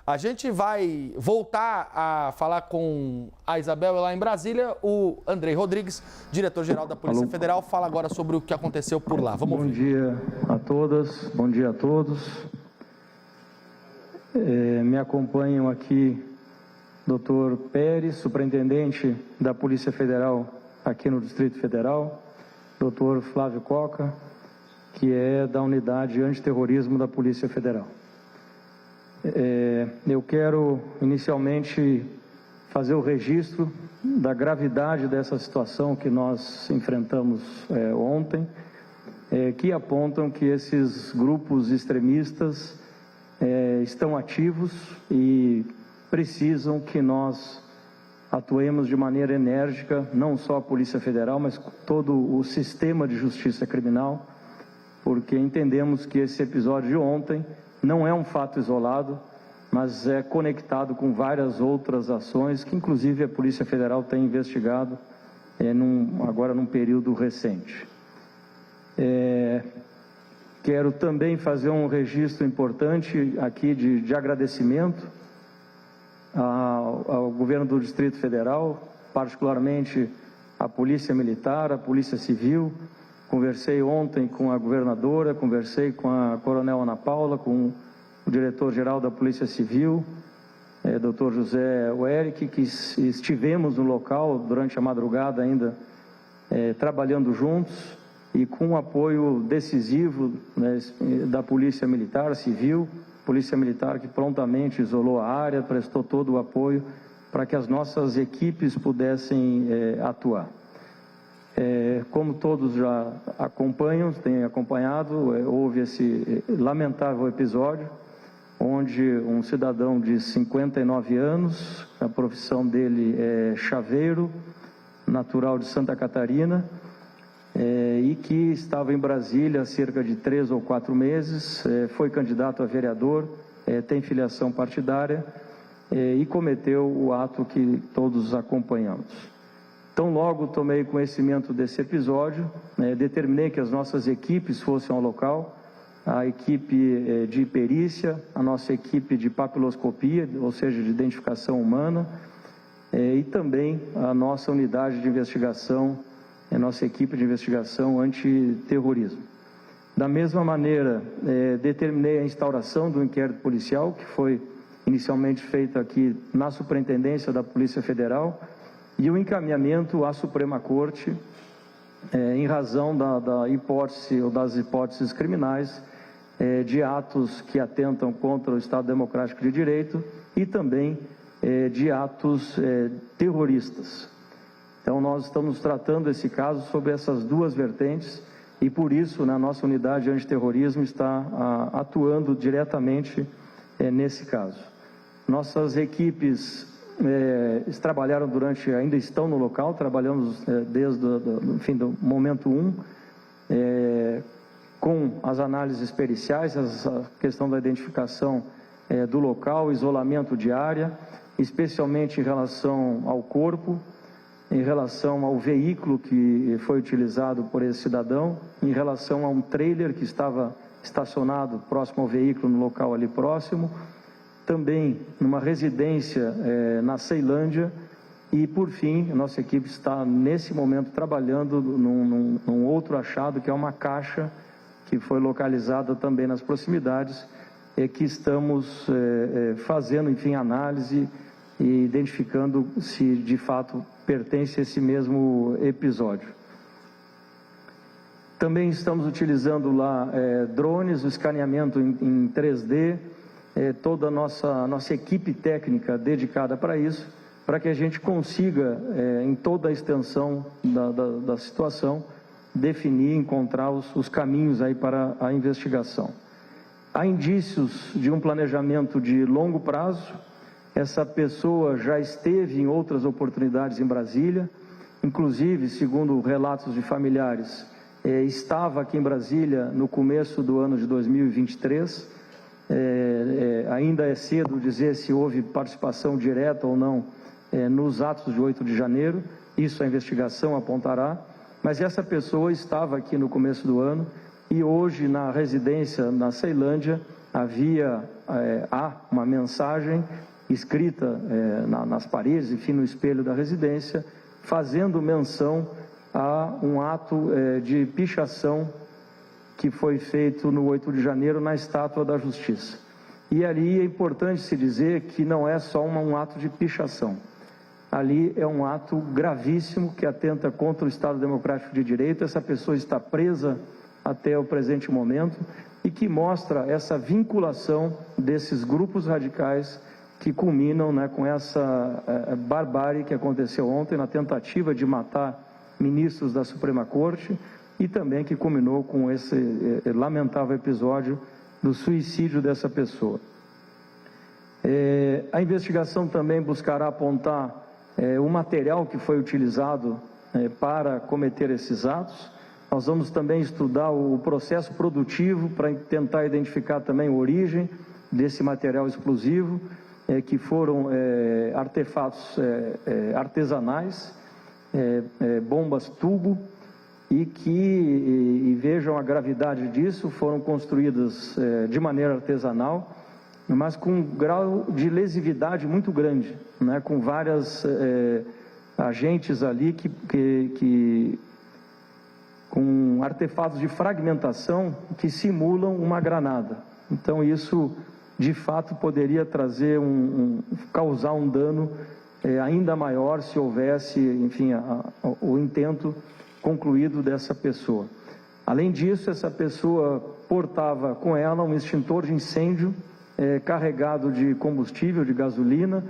A gente vai voltar a falar com a Isabel lá em Brasília. O Andrei Rodrigues, diretor-geral da Polícia Federal, fala agora sobre o que aconteceu por lá. Vamos ouvir. Bom dia a todas, bom dia a todos. Me acompanham aqui Dr. Pérez, superintendente da Polícia Federal aqui no Distrito Federal, Dr. Flávio Coca, que é da Unidade Antiterrorismo da Polícia Federal. Eu quero inicialmente fazer o registro da gravidade dessa situação que nós enfrentamos ontem, que apontam que esses grupos extremistas estão ativos e precisam que nós atuemos de maneira enérgica, não só a Polícia Federal, mas todo o sistema de justiça criminal, porque entendemos que esse episódio de ontem não é um fato isolado, mas é conectado com várias outras ações que inclusive a Polícia Federal tem investigado agora num período recente. Quero também fazer um registro importante aqui de agradecimento ao governo do Distrito Federal, particularmente à Polícia Militar, à Polícia Civil. Conversei ontem com a governadora, conversei com a Coronel Ana Paula, com o diretor-geral da Polícia Civil, Dr. José Eric, que estivemos no local durante a madrugada ainda, trabalhando juntos e com o apoio decisivo da Polícia Militar Civil, Polícia Militar que prontamente isolou a área, prestou todo o apoio para que as nossas equipes pudessem atuar. Como todos já acompanham, têm acompanhado, houve esse lamentável episódio, onde um cidadão de 59 anos, a profissão dele é chaveiro, natural de Santa Catarina, e que estava em Brasília há cerca de 3 ou 4 meses, foi candidato a vereador, tem filiação partidária e cometeu o ato que todos acompanhamos. Então, logo tomei conhecimento desse episódio, determinei que as nossas equipes fossem ao local, a equipe de perícia, a nossa equipe de papiloscopia, ou seja, de identificação humana, e também a nossa unidade de investigação, a nossa equipe de investigação antiterrorismo. Da mesma maneira, determinei a instauração do inquérito policial, que foi inicialmente feito aqui na Superintendência da Polícia Federal, e o encaminhamento à Suprema Corte, em razão da hipótese ou das hipóteses criminais de atos que atentam contra o Estado Democrático de Direito e também de atos terroristas. Então, nós estamos tratando esse caso sobre essas duas vertentes e, por isso, na nossa unidade antiterrorismo está atuando diretamente nesse caso. Nossas equipes trabalharam ainda estão no local, trabalhamos desde do momento 1, com as análises periciais, a questão da identificação do local, isolamento de área, especialmente em relação ao corpo, em relação ao veículo que foi utilizado por esse cidadão, em relação a um trailer que estava estacionado próximo ao veículo, no local ali próximo, também numa residência na Ceilândia e, por fim, a nossa equipe está nesse momento trabalhando num outro achado, que é uma caixa que foi localizada também nas proximidades, que estamos fazendo, enfim, análise e identificando se de fato pertence a esse mesmo episódio. Também estamos utilizando lá drones, o escaneamento em 3D, toda a nossa equipe técnica dedicada para isso, para que a gente consiga, em toda a extensão da situação, definir, encontrar os caminhos aí para a investigação. Há indícios de um planejamento de longo prazo. Essa pessoa já esteve em outras oportunidades em Brasília, inclusive, segundo relatos de familiares, estava aqui em Brasília no começo do ano de 2023, ainda é cedo dizer se houve participação direta ou não nos atos de 8 de janeiro, isso a investigação apontará, mas essa pessoa estava aqui no começo do ano e hoje na residência na Ceilândia há uma mensagem escrita nas paredes, enfim, no espelho da residência, fazendo menção a um ato de pichação que foi feito no 8 de janeiro na Estátua da Justiça. E ali é importante se dizer que não é só um ato de pichação. Ali é um ato gravíssimo que atenta contra o Estado Democrático de Direito. Essa pessoa está presa até o presente momento e que mostra essa vinculação desses grupos radicais que culminam, né, com essa barbárie que aconteceu ontem na tentativa de matar ministros da Suprema Corte e também que culminou com esse lamentável episódio do suicídio dessa pessoa. A investigação também buscará apontar o material que foi utilizado para cometer esses atos. Nós vamos também estudar o processo produtivo para tentar identificar também a origem desse material explosivo, que foram artefatos artesanais, bombas tubo, e vejam a gravidade disso, foram construídas de maneira artesanal, mas com um grau de lesividade muito grande, né, com várias agentes ali com artefatos de fragmentação que simulam uma granada. Então isso de fato poderia trazer causar um dano ainda maior se houvesse, enfim, o intento concluído dessa pessoa. Além disso, essa pessoa portava com ela um extintor de incêndio carregado de combustível, de gasolina,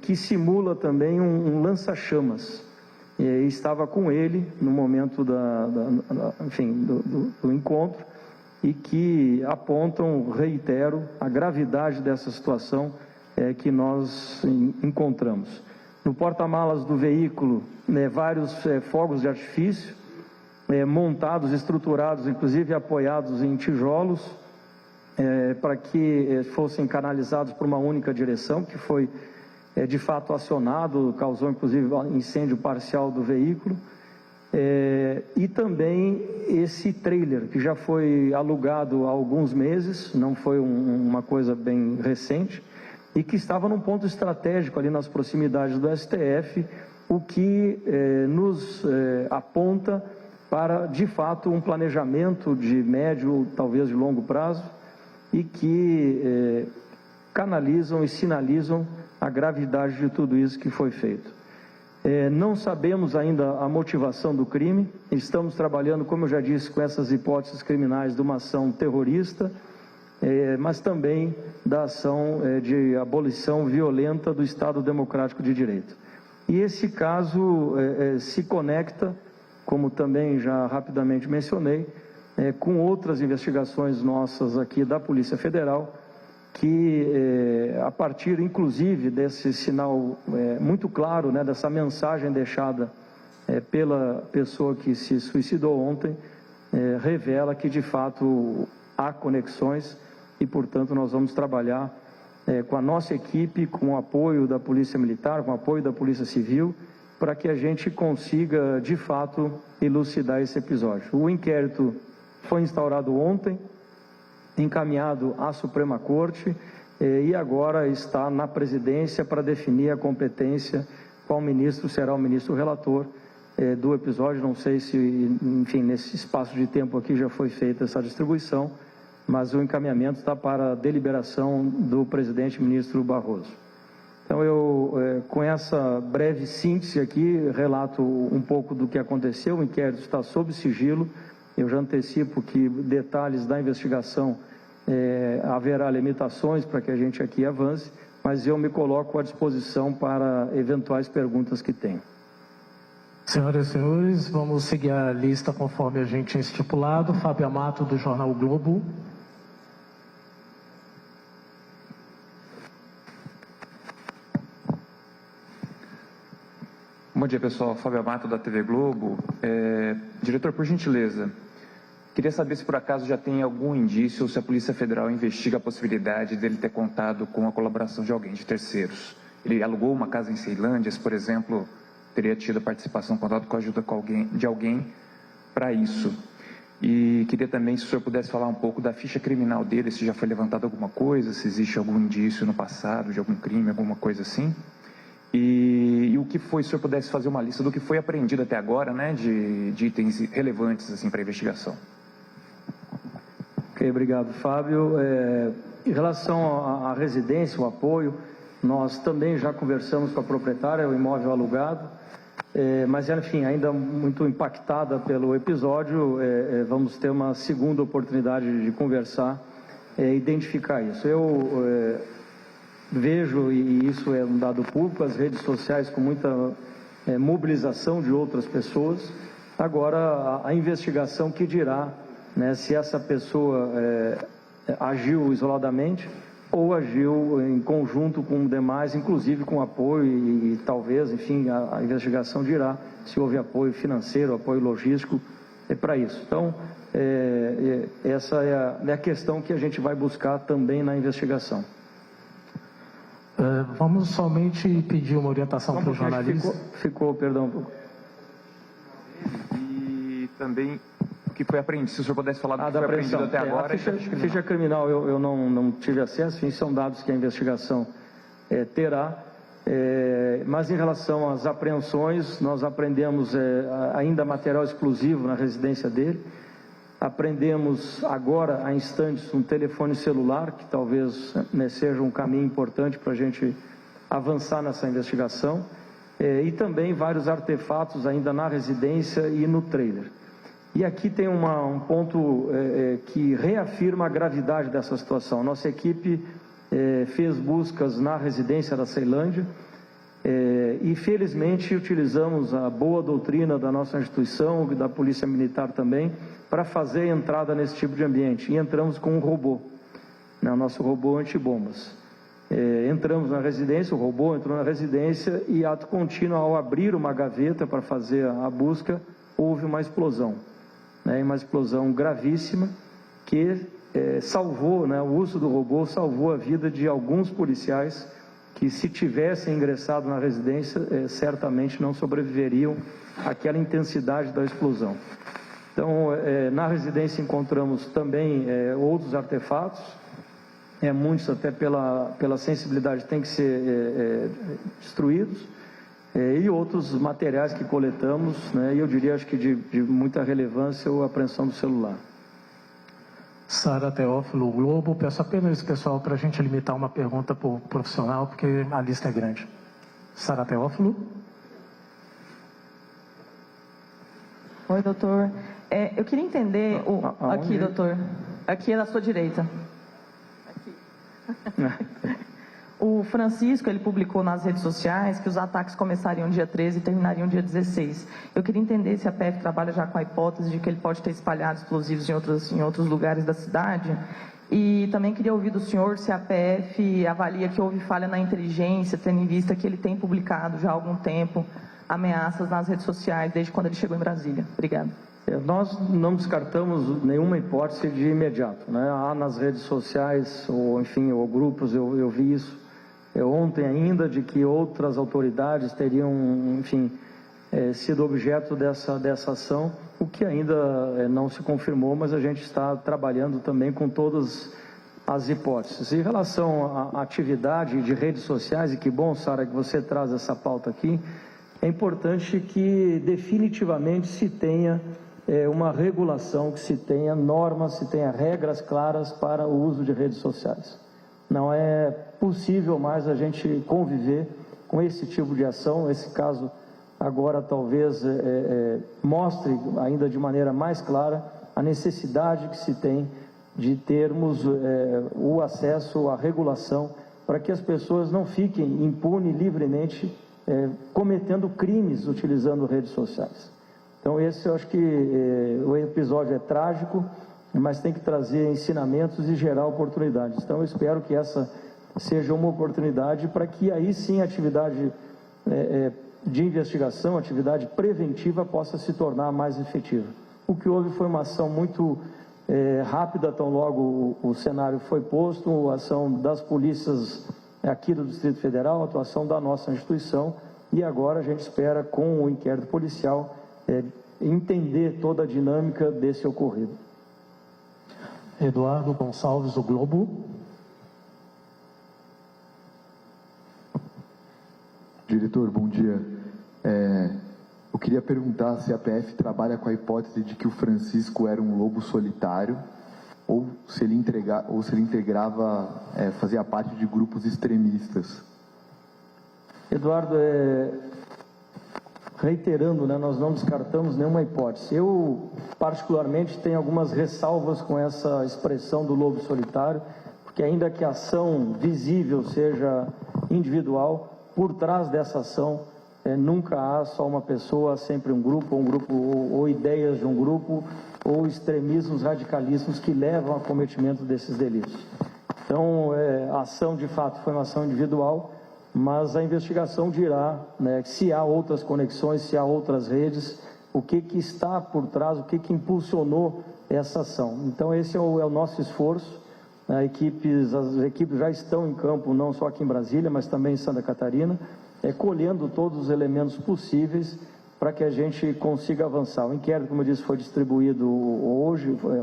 que simula também um lança-chamas. Estava com ele no momento do encontro, e que apontam, reitero, a gravidade dessa situação que nós encontramos. No porta-malas do veículo, vários fogos de artifício, montados, estruturados, inclusive apoiados em tijolos, para que fossem canalizados por uma única direção, que foi de fato acionado, causou inclusive incêndio parcial do veículo. E também esse trailer, que já foi alugado há alguns meses, não foi uma coisa bem recente, e que estava num ponto estratégico ali nas proximidades do STF, o que nos aponta para, de fato, um planejamento de médio, talvez de longo prazo, e que canalizam e sinalizam a gravidade de tudo isso que foi feito. Não sabemos ainda a motivação do crime, estamos trabalhando, como eu já disse, com essas hipóteses criminais de uma ação terrorista, mas também da ação de abolição violenta do Estado Democrático de Direito. E esse caso se conecta, como também já rapidamente mencionei, com outras investigações nossas aqui da Polícia Federal, que a partir inclusive desse sinal muito claro, né, dessa mensagem deixada pela pessoa que se suicidou ontem, revela que de fato há conexões e, portanto, nós vamos trabalhar com a nossa equipe, com o apoio da Polícia Militar, com o apoio da Polícia Civil, para que a gente consiga de fato elucidar esse episódio. O inquérito foi instaurado ontem, encaminhado à Suprema Corte e agora está na presidência para definir a competência, qual ministro será o ministro relator do episódio. Não sei se, enfim, nesse espaço de tempo aqui já foi feita essa distribuição, mas o encaminhamento está para a deliberação do presidente ministro Barroso. Então eu, com essa breve síntese aqui, relato um pouco do que aconteceu. O inquérito está sob sigilo. Eu já antecipo que detalhes da investigação haverá limitações para que a gente aqui avance, mas eu me coloco à disposição para eventuais perguntas que tenham. Senhoras e senhores, vamos seguir a lista conforme a gente tinha estipulado. Fábio Amato, do Jornal o Globo. Bom dia, pessoal. Fábio Amato, da TV Globo. Diretor, por gentileza, queria saber se por acaso já tem algum indício ou se a Polícia Federal investiga a possibilidade dele ter contado com a colaboração de alguém, de terceiros. Ele alugou uma casa em Ceilândia, por exemplo, teria tido a participação, contato com a ajuda de alguém para isso. E queria também, se o senhor pudesse falar um pouco da ficha criminal dele, se já foi levantada alguma coisa, se existe algum indício no passado de algum crime, alguma coisa assim. E o que foi, se o senhor pudesse fazer uma lista do que foi apreendido até agora, né, de itens relevantes assim, para a investigação. Ok, obrigado, Fábio. Em relação à residência, o apoio, nós também já conversamos com a proprietária, o imóvel alugado. Mas, enfim, ainda muito impactada pelo episódio, vamos ter uma segunda oportunidade de conversar e identificar isso. Eu vejo, e isso é um dado público, as redes sociais com muita mobilização de outras pessoas. Agora, a investigação que dirá, né, se essa pessoa agiu isoladamente ou agiu em conjunto com demais, inclusive com apoio e talvez, enfim, a investigação dirá se houve apoio financeiro, apoio logístico para isso. Então, essa é a questão que a gente vai buscar também na investigação. Vamos somente pedir uma orientação para o jornalista. Perdão. E também o que foi apreendido, se o senhor pudesse falar do que foi apreendido até agora. A ficha criminal eu não tive acesso, enfim, são dados que a investigação terá. Mas em relação às apreensões, nós apreendemos ainda material explosivo na residência dele. Apreendemos agora, há instantes, um telefone celular, que talvez seja um caminho importante para a gente avançar nessa investigação. E também vários artefatos ainda na residência e no trailer. E aqui tem um ponto que reafirma a gravidade dessa situação. Nossa equipe fez buscas na residência da Ceilândia e, felizmente, utilizamos a boa doutrina da nossa instituição, da Polícia Militar também, para fazer a entrada nesse tipo de ambiente. E entramos com um robô, né, o nosso robô antibombas. Entramos na residência, o robô entrou na residência e, ato contínuo, ao abrir uma gaveta para fazer a busca, houve uma explosão. Uma explosão gravíssima que salvou, né, o uso do robô salvou a vida de alguns policiais que, se tivessem ingressado na residência, certamente não sobreviveriam àquela intensidade da explosão. Então, na residência encontramos também outros artefatos, muitos até pela sensibilidade têm que ser destruídos, e outros materiais que coletamos, né, e eu diria, acho que de muita relevância, a apreensão do celular. Sara Teófilo, Globo. Peço apenas, pessoal, para a gente limitar uma pergunta por profissional, porque a lista é grande. Sara Teófilo. Oi, doutor. Eu queria entender... Aqui, doutor. Aqui é da sua direita. Aqui. O Francisco, ele publicou nas redes sociais que os ataques começariam dia 13 e terminariam dia 16. Eu queria entender se a PF trabalha já com a hipótese de que ele pode ter espalhado explosivos em outros lugares da cidade. E também queria ouvir do senhor se a PF avalia que houve falha na inteligência, tendo em vista que ele tem publicado já há algum tempo ameaças nas redes sociais, desde quando ele chegou em Brasília. Obrigada. Nós não descartamos nenhuma hipótese de imediato, né? Há nas redes sociais, ou enfim, ou grupos, eu vi isso ontem ainda, de que outras autoridades teriam, enfim, sido objeto dessa ação, o que ainda não se confirmou, mas a gente está trabalhando também com todas as hipóteses. Em relação à atividade de redes sociais, e que bom, Sara, que você traz essa pauta aqui, é importante que definitivamente se tenha uma regulação, que se tenha normas, se tenha regras claras para o uso de redes sociais. Não é possível mais a gente conviver com esse tipo de ação. Esse caso agora talvez mostre ainda de maneira mais clara a necessidade que se tem de termos o acesso à regulação para que as pessoas não fiquem impunes, livremente, cometendo crimes utilizando redes sociais. Então esse, eu acho que o episódio é trágico, mas tem que trazer ensinamentos e gerar oportunidades. Então eu espero que essa seja uma oportunidade para que aí sim a atividade de investigação, a atividade preventiva possa se tornar mais efetiva. O que houve foi uma ação muito rápida, tão logo o cenário foi posto, a ação das polícias aqui do Distrito Federal, a atuação da nossa instituição, e agora a gente espera, com o inquérito policial, entender toda a dinâmica desse ocorrido. Eduardo Gonçalves, o Globo. Diretor, bom dia. Eu queria perguntar se a PF trabalha com a hipótese de que o Francisco era um lobo solitário ou se ele integrava, fazia parte de grupos extremistas. Eduardo, reiterando, né, nós não descartamos nenhuma hipótese. Eu, particularmente, tenho algumas ressalvas com essa expressão do lobo solitário, porque ainda que a ação visível seja individual, por trás dessa ação nunca há só uma pessoa, há sempre um grupo ou ideias de um grupo, ou extremismos, radicalismos que levam ao cometimento desses delitos. Então, a ação, de fato, foi uma ação individual, mas a investigação dirá, né, se há outras conexões, se há outras redes, o que está por trás, o que impulsionou essa ação. Então, esse é o nosso esforço. As equipes já estão em campo, não só aqui em Brasília, mas também em Santa Catarina, colhendo todos os elementos possíveis para que a gente consiga avançar. O inquérito, como eu disse, foi distribuído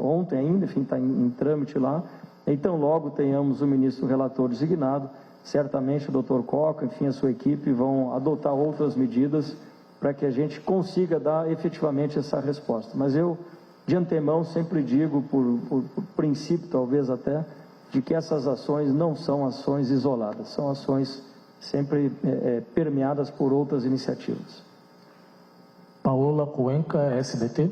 ontem ainda, enfim, está em trâmite lá. Então, logo tenhamos o ministro relator designado, certamente o doutor Coca, enfim, a sua equipe vão adotar outras medidas para que a gente consiga dar efetivamente essa resposta. Mas eu, de antemão, sempre digo, por princípio talvez até, de que essas ações não são ações isoladas, são ações sempre permeadas por outras iniciativas. Paola Cuenca, SBT.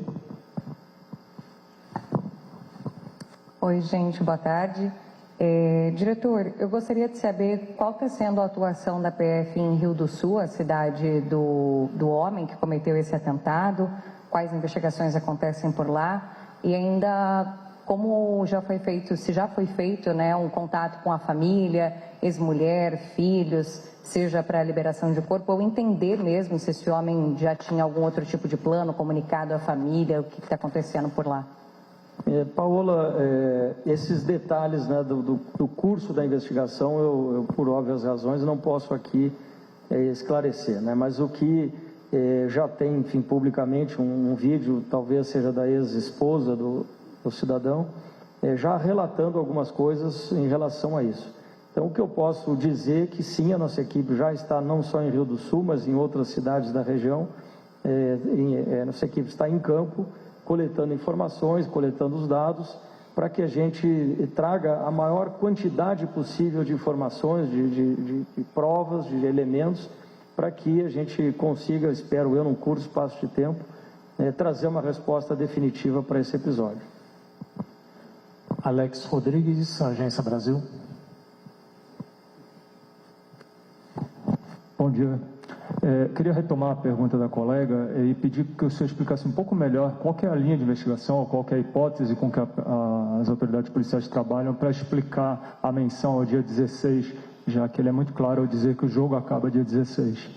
Oi, gente, boa tarde. Diretor, eu gostaria de saber qual está sendo a atuação da PF em Rio do Sul, a cidade do homem que cometeu esse atentado, quais investigações acontecem por lá e ainda como já foi feito, se já foi feito, né, um contato com a família, ex-mulher, filhos, seja para a liberação de corpo ou entender mesmo se esse homem já tinha algum outro tipo de plano comunicado à família, o que está acontecendo por lá. Paola, esses detalhes, né, do curso da investigação, eu, por óbvias razões, não posso aqui esclarecer, né, mas o que já tem, enfim, publicamente um vídeo, talvez seja da ex-esposa do cidadão, já relatando algumas coisas em relação a isso. Então, o que eu posso dizer é que sim, a nossa equipe já está não só em Rio do Sul, mas em outras cidades da região. Nossa equipe está em campo, coletando informações, coletando os dados, para que a gente traga a maior quantidade possível de informações, de provas, de elementos, para que a gente consiga, espero eu, num curto espaço de tempo, trazer uma resposta definitiva para esse episódio. Alex Rodrigues, Agência Brasil. Bom dia. Queria retomar a pergunta da colega e pedir que o senhor explicasse um pouco melhor qual que é a linha de investigação, qual que é a hipótese com que as autoridades policiais trabalham para explicar a menção ao dia 16, já que ele é muito claro ao dizer que o jogo acaba dia 16.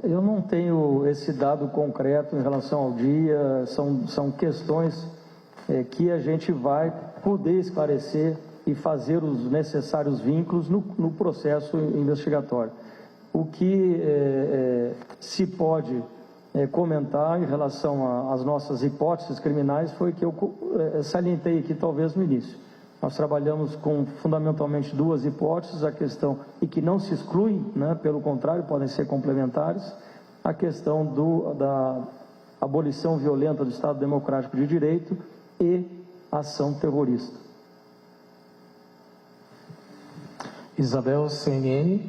Eu não tenho esse dado concreto em relação ao dia, são questões que a gente vai poder esclarecer e fazer os necessários vínculos no processo investigatório. O que se pode comentar em relação às nossas hipóteses criminais foi que eu salientei aqui talvez no início. Nós trabalhamos com fundamentalmente duas hipóteses, a questão, e que não se excluem, né, pelo contrário, podem ser complementares, a questão da abolição violenta do Estado Democrático de Direito e ação terrorista. Isabel, CNN.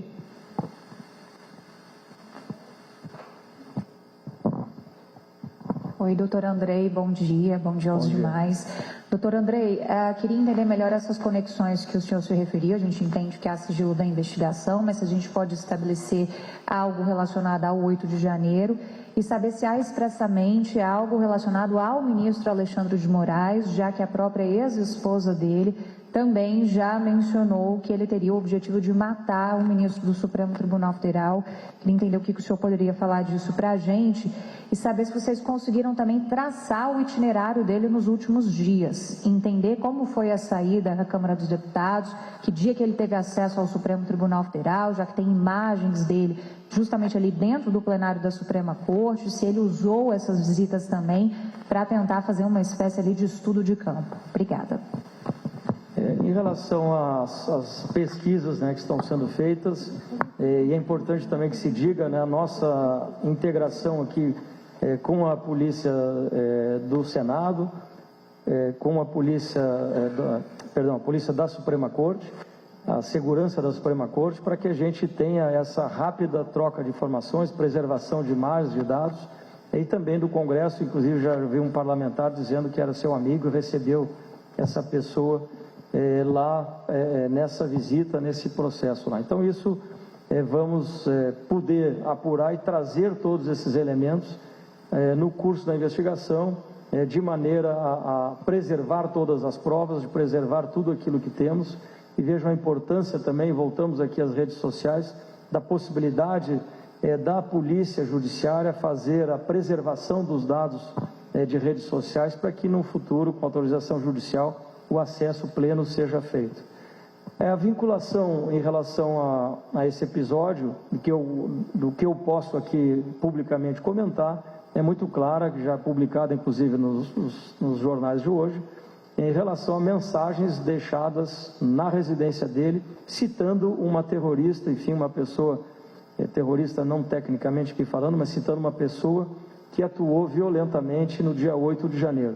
Oi, doutor Andrei, bom dia aos demais. Doutor Andrei, queria entender melhor essas conexões que o senhor se referiu. A gente entende que há sigilo da investigação, mas se a gente pode estabelecer algo relacionado ao 8 de janeiro e saber se há expressamente algo relacionado ao ministro Alexandre de Moraes, já que a própria ex-esposa dele também já mencionou que ele teria o objetivo de matar o ministro do Supremo Tribunal Federal. Queria entender o que o senhor poderia falar disso para a gente e saber se vocês conseguiram também traçar o itinerário dele nos últimos dias, entender como foi a saída na Câmara dos Deputados, que dia que ele teve acesso ao Supremo Tribunal Federal, já que tem imagens dele justamente ali dentro do plenário da Suprema Corte, se ele usou essas visitas também para tentar fazer uma espécie ali de estudo de campo. Obrigada. Em relação às pesquisas, né, que estão sendo feitas, e é importante também que se diga, né, a nossa integração aqui com a Polícia do Senado, com a Polícia, a Polícia da Suprema Corte, a segurança da Suprema Corte, para que a gente tenha essa rápida troca de informações, preservação de imagens, de dados, e também do Congresso. Inclusive já vi um parlamentar dizendo que era seu amigo e recebeu essa pessoa lá nessa visita, nesse processo lá. Então isso vamos poder apurar e trazer todos esses elementos no curso da investigação, de maneira a preservar todas as provas, de preservar tudo aquilo que temos. E vejam a importância também, voltamos aqui às redes sociais, da possibilidade da Polícia Judiciária fazer a preservação dos dados de redes sociais para que no futuro, com autorização judicial, o acesso pleno seja feito. A vinculação em relação a esse episódio, do que eu posso aqui publicamente comentar, é muito clara, já publicada inclusive nos jornais de hoje, em relação a mensagens deixadas na residência dele, citando uma terrorista, enfim, uma pessoa terrorista não tecnicamente aqui falando, mas citando uma pessoa que atuou violentamente no dia 8 de janeiro.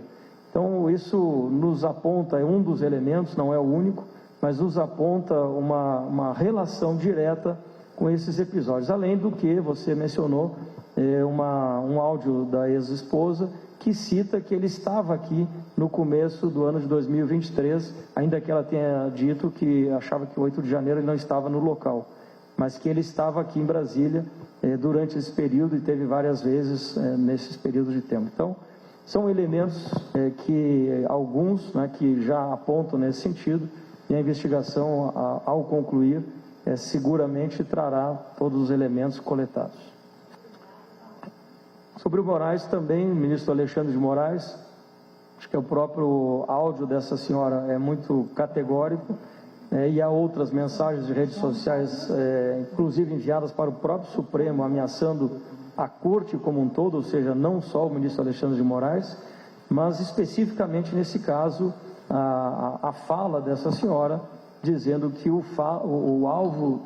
Então, isso nos aponta, é um dos elementos, não é o único, mas nos aponta uma relação direta com esses episódios. Além do que você mencionou, um áudio da ex-esposa que cita que ele estava aqui no começo do ano de 2023, ainda que ela tenha dito que achava que 8 de janeiro ele não estava no local, mas que ele estava aqui em Brasília durante esse período e teve várias vezes nesses períodos de tempo. Então, são elementos que alguns que já apontam nesse sentido, e a investigação, ao concluir, seguramente trará todos os elementos coletados. Sobre o Moraes também, o ministro Alexandre de Moraes, acho que o próprio áudio dessa senhora é muito categórico, e há outras mensagens de redes sociais, inclusive enviadas para o próprio Supremo, ameaçando a Corte como um todo, ou seja, não só o ministro Alexandre de Moraes, mas especificamente nesse caso, a fala dessa senhora, dizendo que o alvo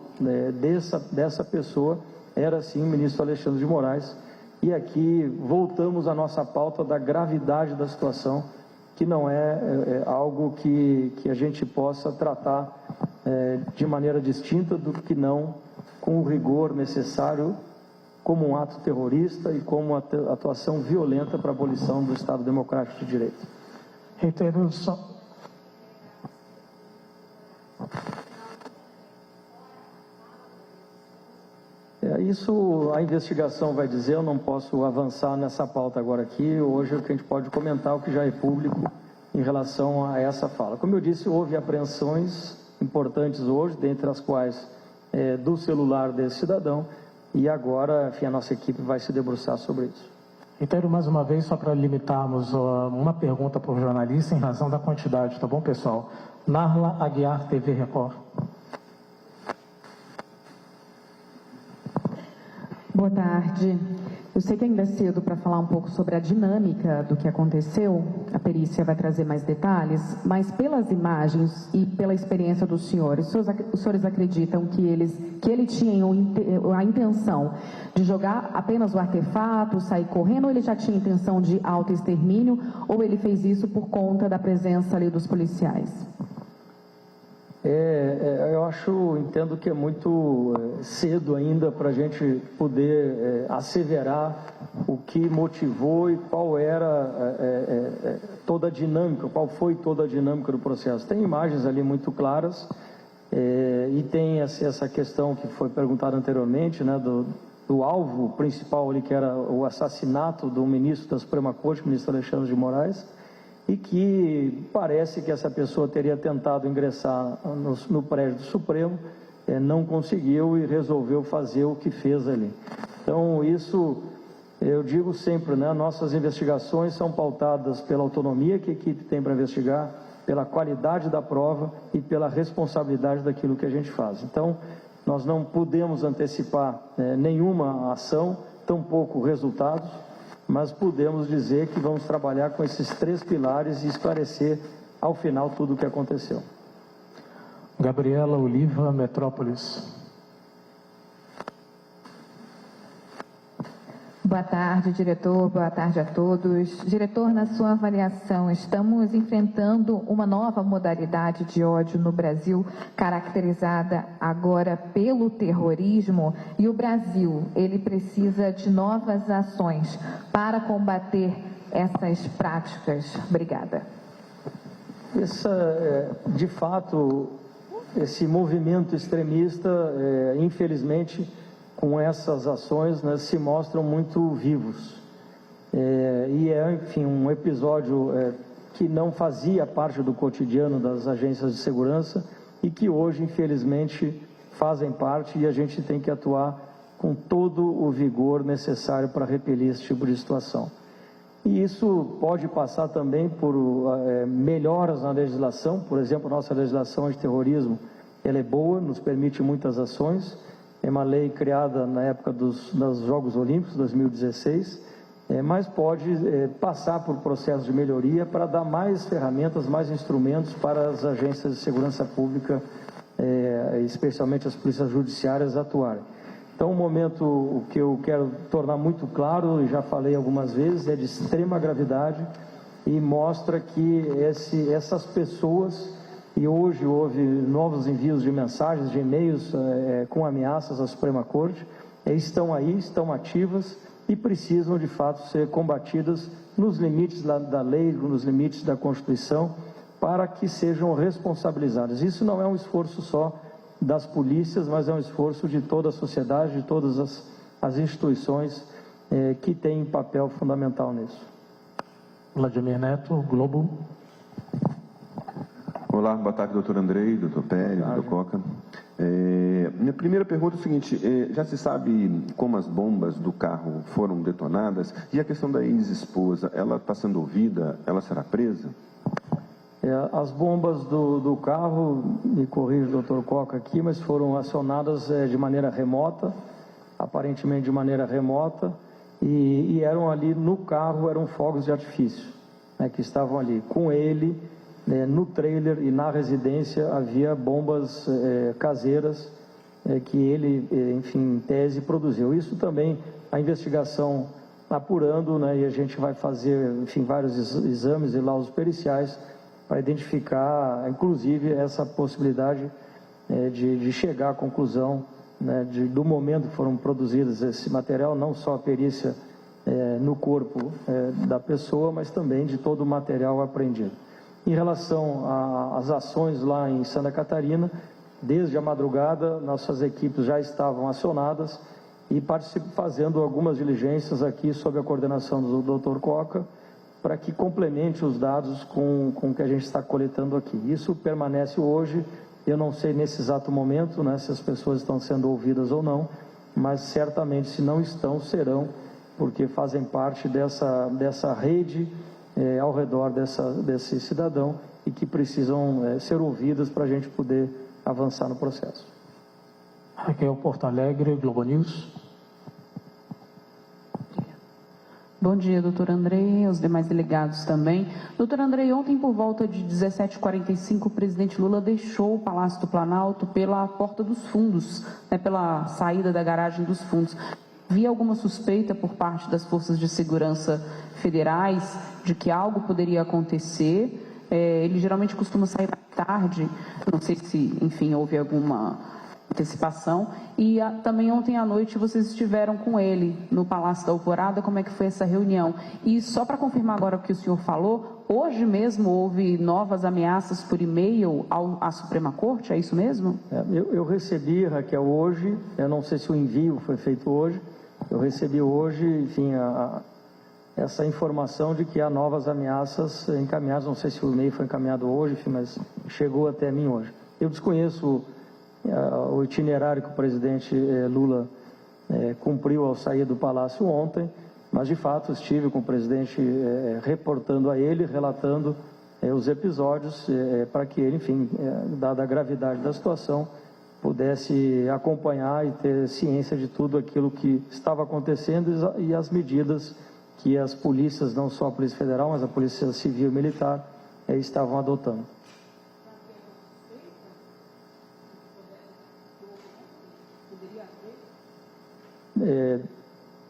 dessa pessoa era sim o ministro Alexandre de Moraes. E aqui voltamos à nossa pauta da gravidade da situação, que não é algo que a gente possa tratar de maneira distinta do que não com o rigor necessário, como um ato terrorista e como uma atuação violenta para a abolição do Estado Democrático de Direito. Reitero só. Isso a investigação vai dizer, eu não posso avançar nessa pauta agora aqui. Hoje o que a gente pode comentar, o que já é público em relação a essa fala. Como eu disse, houve apreensões importantes hoje, dentre as quais do celular desse cidadão, e agora, enfim, a nossa equipe vai se debruçar sobre isso. Reitero mais uma vez, só para limitarmos uma pergunta por jornalista em razão da quantidade, tá bom, pessoal? Narla Aguiar, TV Record. Boa tarde. Eu sei que ainda é cedo para falar um pouco sobre a dinâmica do que aconteceu, a perícia vai trazer mais detalhes, mas pelas imagens e pela experiência dos senhores, os senhores acreditam que ele tinha a intenção de jogar apenas o artefato, sair correndo, ou ele já tinha intenção de autoextermínio, ou ele fez isso por conta da presença ali dos policiais? Eu entendo que é muito cedo ainda para a gente poder asseverar o que motivou e qual era toda a dinâmica, qual foi toda a dinâmica do processo. Tem imagens ali muito claras e tem essa questão que foi perguntada anteriormente, né, do alvo principal ali, que era o assassinato do ministro da Suprema Corte, o ministro Alexandre de Moraes. e que parece que essa pessoa teria tentado ingressar no prédio do Supremo, não conseguiu e resolveu fazer o que fez ali. Então, isso, eu digo sempre, né, nossas investigações são pautadas pela autonomia que a equipe tem para investigar, pela qualidade da prova e pela responsabilidade daquilo que a gente faz. Então, nós não podemos antecipar nenhuma ação, tampouco resultados, mas podemos dizer que vamos trabalhar com esses 3 pilares e esclarecer ao final tudo o que aconteceu. Gabriela Oliva, Metrópolis. Boa tarde, diretor. Boa tarde a todos. Diretor, na sua avaliação, estamos enfrentando uma nova modalidade de ódio no Brasil, caracterizada agora pelo terrorismo, e o Brasil, ele precisa de novas ações para combater essas práticas. Obrigada. De fato, esse movimento extremista, infelizmente, com essas ações, né, se mostram muito vivos. Enfim, um episódio que não fazia parte do cotidiano das agências de segurança e que hoje, infelizmente, fazem parte, e a gente tem que atuar com todo o vigor necessário para repelir esse tipo de situação. E isso pode passar também por melhoras na legislação. Por exemplo, nossa legislação antiterrorismo, ela é boa, nos permite muitas ações. É uma lei criada na época dos Jogos Olímpicos, 2016, mas pode passar por processo de melhoria para dar mais ferramentas, mais instrumentos para as agências de segurança pública, especialmente as polícias judiciárias, atuarem. Então, o momento, o que eu quero tornar muito claro, e já falei algumas vezes, é de extrema gravidade e mostra que essas pessoas, e hoje houve novos envios de mensagens, de e-mails com ameaças à Suprema Corte, estão aí, estão ativas e precisam de fato ser combatidas nos limites da lei, nos limites da Constituição, para que sejam responsabilizadas. Isso não é um esforço só das polícias, mas é um esforço de toda a sociedade, de todas as instituições que têm papel fundamental nisso. Vladimir Neto, Globo. Olá, boa tarde, doutor Andrei, doutor Pérez, doutor Coca. Minha primeira pergunta é o seguinte: já se sabe como as bombas do carro foram detonadas? E a questão da ex-esposa, ela está sendo ouvida? Ela será presa? As bombas do carro, me corrija o doutor Coca aqui, mas foram acionadas de maneira remota, aparentemente de maneira remota, e eram ali no carro, eram fogos de artifício, né, que estavam ali. Com ele, no trailer e na residência, havia bombas caseiras que ele, enfim, em tese, produziu. Isso também, a investigação apurando, né, e a gente vai fazer, enfim, vários exames e laudos periciais para identificar, inclusive, essa possibilidade de chegar à conclusão, né, do momento que foram produzidos esse material, não só a perícia no corpo da pessoa, mas também de todo o material apreendido. Em relação às ações lá em Santa Catarina, desde a madrugada, nossas equipes já estavam acionadas e fazendo algumas diligências aqui sob a coordenação do Dr. Coca, para que complemente os dados com o que a gente está coletando aqui. Isso permanece hoje, eu não sei nesse exato momento, né, se as pessoas estão sendo ouvidas ou não, mas certamente se não estão, serão, porque fazem parte dessa rede ao redor desse cidadão e que precisam ser ouvidas para a gente poder avançar no processo. Raquel Porto Alegre, Globo News. Bom dia, doutor Andrei, os demais delegados também. Doutor Andrei, ontem por volta de 17h45, o presidente Lula deixou o Palácio do Planalto pela porta dos fundos, né, pela saída da garagem dos fundos. Havia alguma suspeita por parte das forças de segurança federais de que algo poderia acontecer? Ele geralmente costuma sair à tarde, não sei se, enfim, houve alguma antecipação. E também ontem à noite vocês estiveram com ele no Palácio da Alvorada. Como é que foi essa reunião? E só para confirmar agora o que o senhor falou, hoje mesmo houve novas ameaças por e-mail à Suprema Corte, é isso mesmo? Eu recebi, Raquel, hoje, eu não sei se o envio foi feito hoje, eu recebi hoje, enfim, essa informação de que há novas ameaças encaminhadas. Não sei se o e-mail foi encaminhado hoje, enfim, mas chegou até mim hoje. Eu desconheço o itinerário que o presidente Lula cumpriu ao sair do Palácio ontem, mas de fato estive com o presidente reportando a ele, relatando os episódios, para que ele, enfim, dada a gravidade da situação, pudesse acompanhar e ter ciência de tudo aquilo que estava acontecendo e as medidas que as polícias, não só a Polícia Federal, mas a Polícia Civil e Militar, estavam adotando.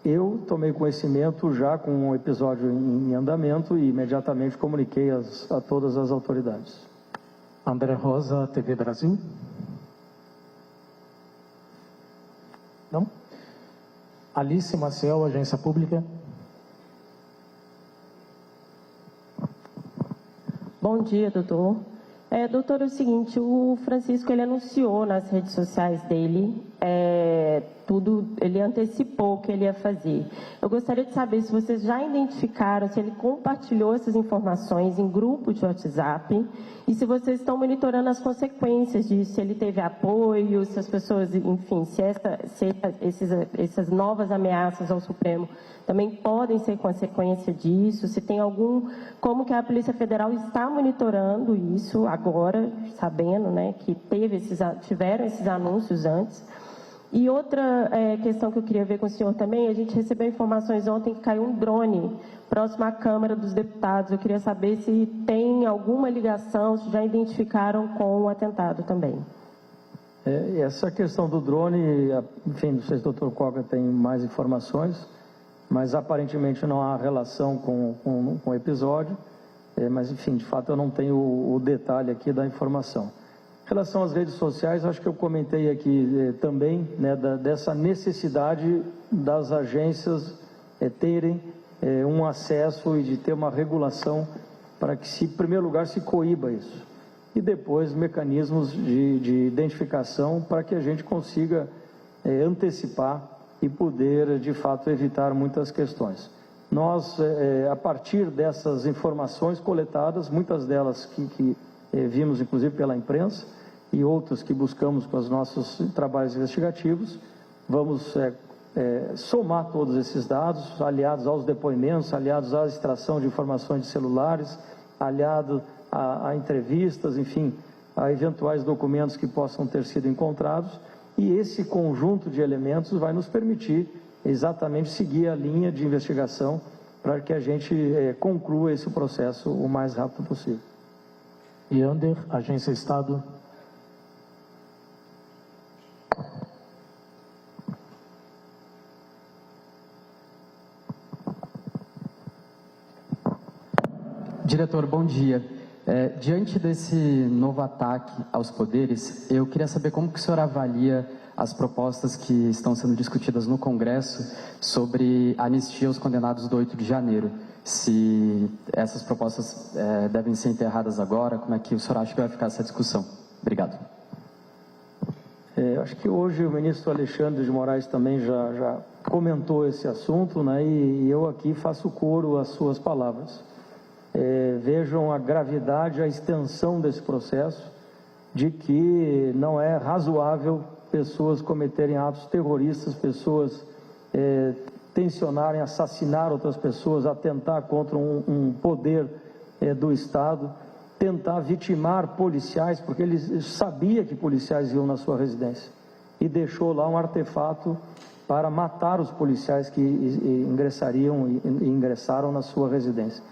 Eu tomei conhecimento já com um episódio em andamento e imediatamente comuniquei a todas as autoridades. André Rosa, TV Brasil. Não? Alice Maciel, Agência Pública. Bom dia, doutor. Doutor, é o seguinte, o Francisco, ele anunciou nas redes sociais dele, ele antecipou o que ele ia fazer. Eu gostaria de saber se vocês já identificaram, se ele compartilhou essas informações em grupo de WhatsApp e se vocês estão monitorando as consequências disso, se ele teve apoio, se as pessoas, enfim, se essas novas ameaças ao Supremo também podem ser consequência disso, se tem como que a Polícia Federal está monitorando isso agora, sabendo, né, que tiveram esses anúncios antes. E outra questão que eu queria ver com o senhor também, a gente recebeu informações ontem que caiu um drone próximo à Câmara dos Deputados. Eu queria saber se tem alguma ligação, se já identificaram com o atentado também. Essa questão do drone, enfim, não sei se o doutor Coca tem mais informações, mas aparentemente não há relação com o episódio, mas enfim, de fato eu não tenho o detalhe aqui da informação. Em relação às redes sociais, acho que eu comentei aqui também, né, dessa necessidade das agências terem um acesso e de ter uma regulação para que, em primeiro lugar, se coíba isso. E depois mecanismos de identificação para que a gente consiga antecipar e poder, de fato, evitar muitas questões. Nós, a partir dessas informações coletadas, muitas delas que vimos, inclusive, pela imprensa, e outras que buscamos com os nossos trabalhos investigativos, vamos somar todos esses dados, aliados aos depoimentos, aliados à extração de informações de celulares, aliado a entrevistas, enfim, a eventuais documentos que possam ter sido encontrados, e esse conjunto de elementos vai nos permitir exatamente seguir a linha de investigação para que a gente conclua esse processo o mais rápido possível. Yander, Agência Estado. Diretor, bom dia. Diante desse novo ataque aos poderes, eu queria saber como que o senhor avalia as propostas que estão sendo discutidas no Congresso sobre anistia aos condenados do 8 de janeiro. Se essas propostas devem ser enterradas agora, como é que o senhor acha que vai ficar essa discussão? Obrigado. Acho que hoje o ministro Alexandre de Moraes também já comentou esse assunto, né, e eu aqui faço coro às suas palavras. Vejam a gravidade, a extensão desse processo, de que não é razoável pessoas cometerem atos terroristas, pessoas tensionarem assassinar outras pessoas, atentar contra um poder do Estado, tentar vitimar policiais, porque ele sabia que policiais iam na sua residência e deixou lá um artefato para matar os policiais que ingressaram na sua residência.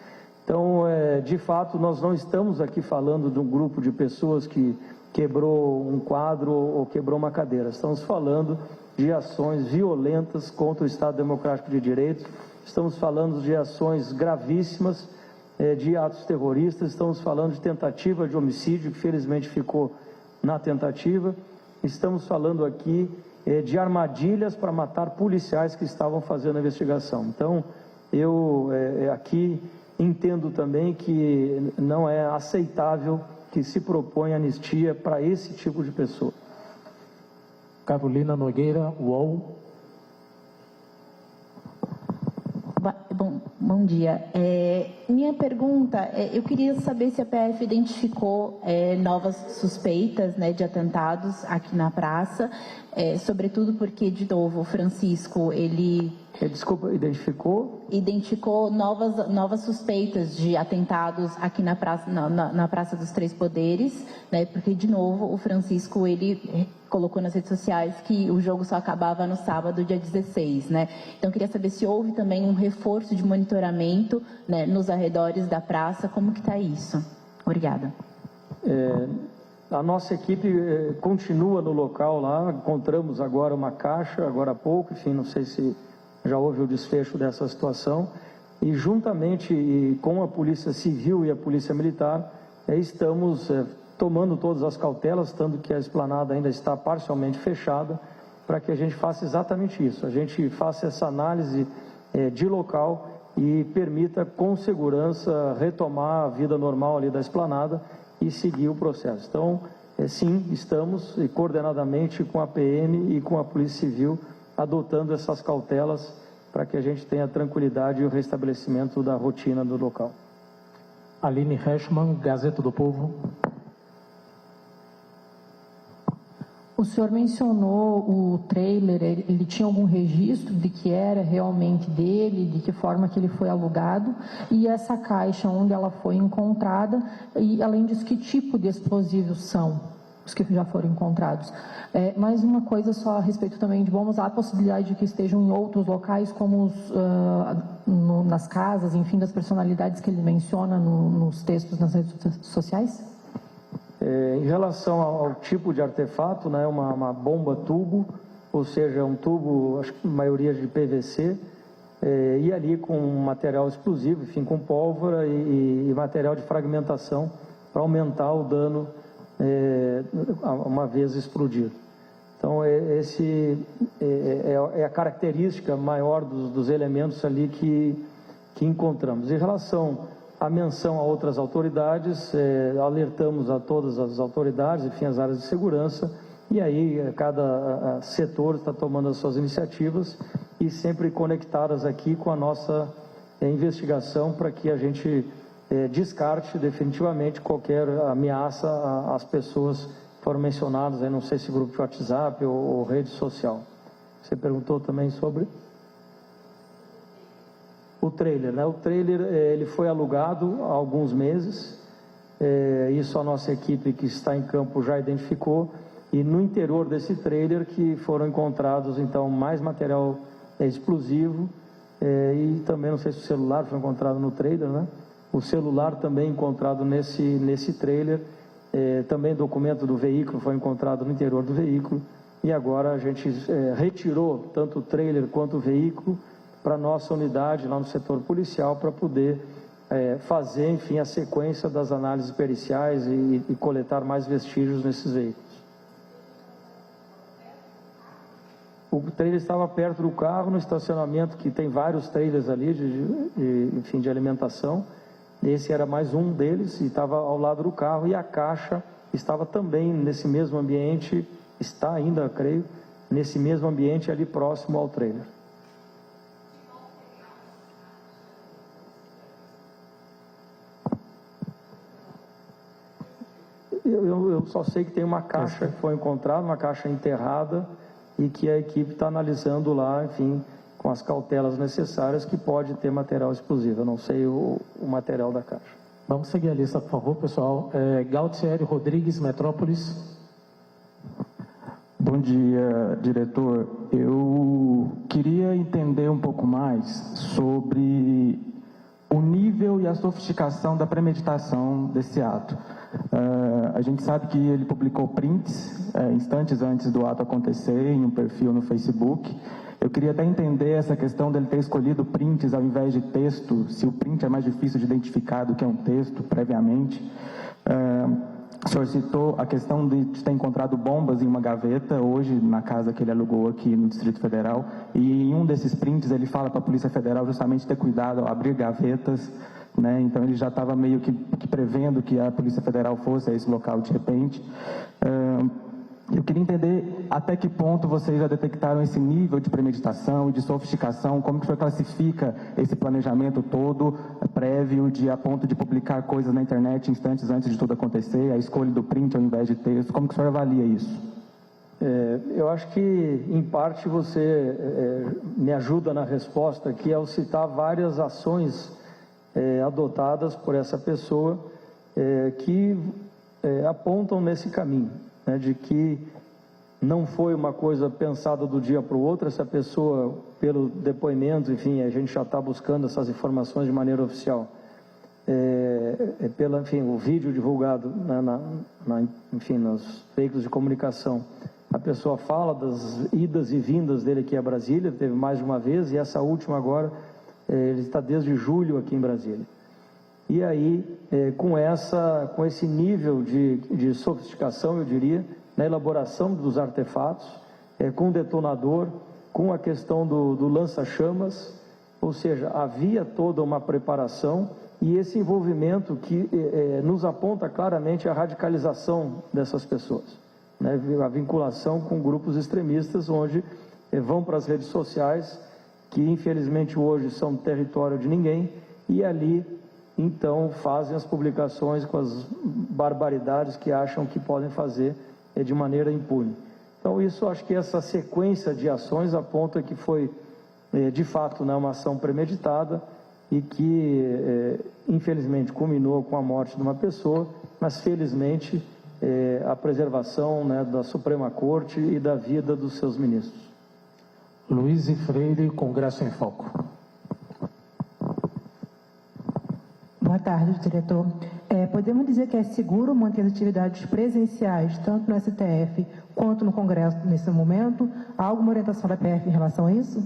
Então, de fato, nós não estamos aqui falando de um grupo de pessoas que quebrou um quadro ou quebrou uma cadeira. Estamos falando de ações violentas contra o Estado Democrático de Direito, estamos falando de ações gravíssimas, de atos terroristas, estamos falando de tentativa de homicídio, que felizmente ficou na tentativa, estamos falando aqui de armadilhas para matar policiais que estavam fazendo a investigação. Então, eu aqui entendo também que não é aceitável que se proponha anistia para esse tipo de pessoa. Carolina Nogueira, UOL. Bom dia. Minha pergunta, eu queria saber se a PF identificou novas suspeitas, né, de atentados aqui na praça, sobretudo porque, de novo, o Francisco, ele... Desculpa, identificou novas suspeitas de atentados aqui na Praça dos Três Poderes, né, porque, de novo, o Francisco, ele colocou nas redes sociais que o jogo só acabava no sábado, dia 16, né? Então, eu queria saber se houve também um reforço de monitoramento, né, nos arredores da praça, como que está isso? Obrigada. A nossa equipe continua no local lá, encontramos agora uma caixa, agora há pouco, enfim, não sei se já houve o desfecho dessa situação, e juntamente com a Polícia Civil e a Polícia Militar, estamos tomando todas as cautelas, tanto que a esplanada ainda está parcialmente fechada, para que a gente faça exatamente isso, a gente faça essa análise de local e permita com segurança retomar a vida normal ali da esplanada e seguir o processo. Então, sim, estamos coordenadamente com a PM e com a Polícia Civil adotando essas cautelas para que a gente tenha tranquilidade e o restabelecimento da rotina do local. Aline Heschmann, Gazeta do Povo. O senhor mencionou o trailer, ele tinha algum registro de que era realmente dele, de que forma que ele foi alugado, e essa caixa onde ela foi encontrada, e além disso, que tipo de explosivos são os que já foram encontrados? Mais uma coisa só a respeito também de bombas, há a possibilidade de que estejam em outros locais, como nas casas, enfim, das personalidades que ele menciona nos textos nas redes sociais? Em relação ao tipo de artefato, né, uma bomba tubo, ou seja, um tubo, acho que a maioria de PVC, e ali com material explosivo, enfim, com pólvora e material de fragmentação para aumentar o dano uma vez explodido. Então, esse é a característica maior dos elementos ali que encontramos. Em relação a menção a outras autoridades, alertamos a todas as autoridades, enfim, as áreas de segurança, e aí cada setor está tomando as suas iniciativas e sempre conectadas aqui com a nossa investigação para que a gente descarte definitivamente qualquer ameaça às pessoas que foram mencionadas, não sei se grupo de WhatsApp ou rede social. Você perguntou também sobre... O trailer, né? O trailer ele foi alugado há alguns meses, isso a nossa equipe que está em campo já identificou, e no interior desse trailer que foram encontrados então mais material explosivo, e também não sei se o celular foi encontrado no trailer, né? O celular também encontrado nesse trailer, também documento do veículo foi encontrado no interior do veículo, e agora a gente retirou tanto o trailer quanto o veículo para a nossa unidade lá no setor policial para poder fazer, enfim, a sequência das análises periciais e coletar mais vestígios nesses veículos. O trailer estava perto do carro, no estacionamento, que tem vários trailers ali, enfim, de alimentação. Esse era mais um deles e estava ao lado do carro, e a caixa estava também nesse mesmo ambiente, está ainda, creio, nesse mesmo ambiente ali próximo ao trailer. Eu só sei que tem uma caixa que foi encontrada, uma caixa enterrada, e que a equipe está analisando lá, enfim, com as cautelas necessárias, que pode ter material explosivo. Eu não sei o material da caixa. Vamos seguir a lista, por favor, pessoal. Galtieri Rodrigues, Metrópolis. Bom dia, diretor. Eu queria entender um pouco mais sobre o nível e a sofisticação da premeditação desse ato. A gente sabe que ele publicou prints instantes antes do ato acontecer em um perfil no Facebook. Eu queria até entender essa questão dele ter escolhido prints ao invés de texto, se o print é mais difícil de identificar do que um texto previamente. O senhor citou a questão de ter encontrado bombas em uma gaveta hoje na casa que ele alugou aqui no Distrito Federal, e em um desses prints ele fala para a Polícia Federal justamente ter cuidado ao abrir gavetas, né? Então ele já estava meio que prevendo que a Polícia Federal fosse a esse local de repente. Eu queria entender até que ponto vocês já detectaram esse nível de premeditação e de sofisticação, como que o senhor classifica esse planejamento todo prévio a ponto de publicar coisas na internet instantes antes de tudo acontecer, a escolha do print ao invés de texto, como que o senhor avalia isso? Eu acho que, em parte, você me ajuda na resposta aqui ao citar várias ações adotadas por essa pessoa que apontam nesse caminho, né, de que não foi uma coisa pensada do dia para o outro. Essa pessoa, pelo depoimento, enfim, a gente já está buscando essas informações de maneira oficial. Enfim, o vídeo divulgado, né, enfim, nos veículos de comunicação, a pessoa fala das idas e vindas dele aqui a Brasília, teve mais de uma vez, e essa última agora, ele está desde julho aqui em Brasília. E aí, com esse nível de sofisticação, eu diria, na elaboração dos artefatos, com o detonador, com a questão do lança-chamas, ou seja, havia toda uma preparação e esse envolvimento que nos aponta claramente a radicalização dessas pessoas, né? A vinculação com grupos extremistas, onde vão para as redes sociais, que infelizmente hoje são território de ninguém, e ali então fazem as publicações com as barbaridades que acham que podem fazer de maneira impune. Então isso, acho que essa sequência de ações aponta que foi de fato, né, uma ação premeditada e que infelizmente culminou com a morte de uma pessoa, mas felizmente a preservação, né, da Suprema Corte e da vida dos seus ministros. Luiz e Freire, Congresso em Foco. Boa tarde, diretor. Podemos dizer que é seguro manter as atividades presenciais, tanto no STF quanto no Congresso nesse momento? Há alguma orientação da PF em relação a isso?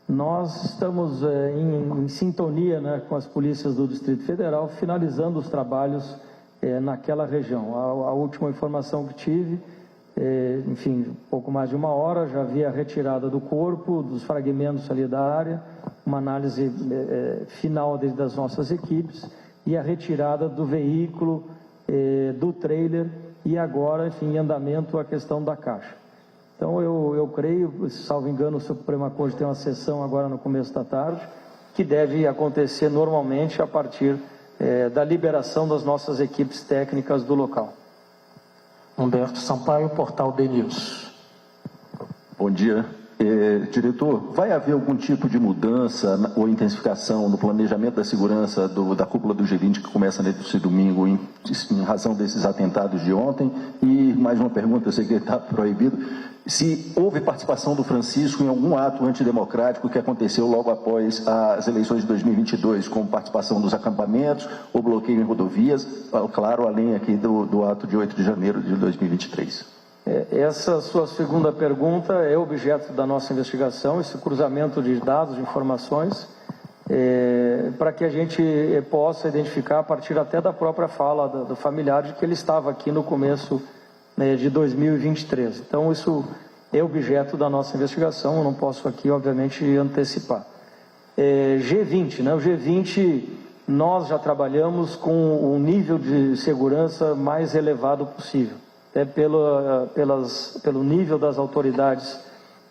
Nós estamos em sintonia, né, com as polícias do Distrito Federal, finalizando os trabalhos naquela região. A última informação que tive, enfim, pouco mais de uma hora, já havia a retirada do corpo, dos fragmentos ali da área, uma análise final das nossas equipes e a retirada do veículo, do trailer e agora, enfim, em andamento a questão da caixa. Então eu creio, salvo engano, o Suprema Corte tem uma sessão agora no começo da tarde, que deve acontecer normalmente a partir da liberação das nossas equipes técnicas do local. Humberto Sampaio, Portal DNews. Bom dia. Diretor, vai haver algum tipo de mudança ou intensificação no planejamento da segurança da cúpula do G20 que começa nesse domingo em razão desses atentados de ontem? E mais uma pergunta, eu sei que está proibido, se houve participação do Francisco em algum ato antidemocrático que aconteceu logo após as eleições de 2022, como participação dos acampamentos ou bloqueio em rodovias, claro, além aqui do ato de 8 de janeiro de 2023. Essa sua segunda pergunta é objeto da nossa investigação, esse cruzamento de dados, de informações, para que a gente possa identificar a partir até da própria fala do familiar de que ele estava aqui no começo, né, de 2023. Então isso é objeto da nossa investigação, eu não posso aqui obviamente antecipar. G20, né? O G20 nós já trabalhamos com o nível de segurança mais elevado possível. Pelo nível das autoridades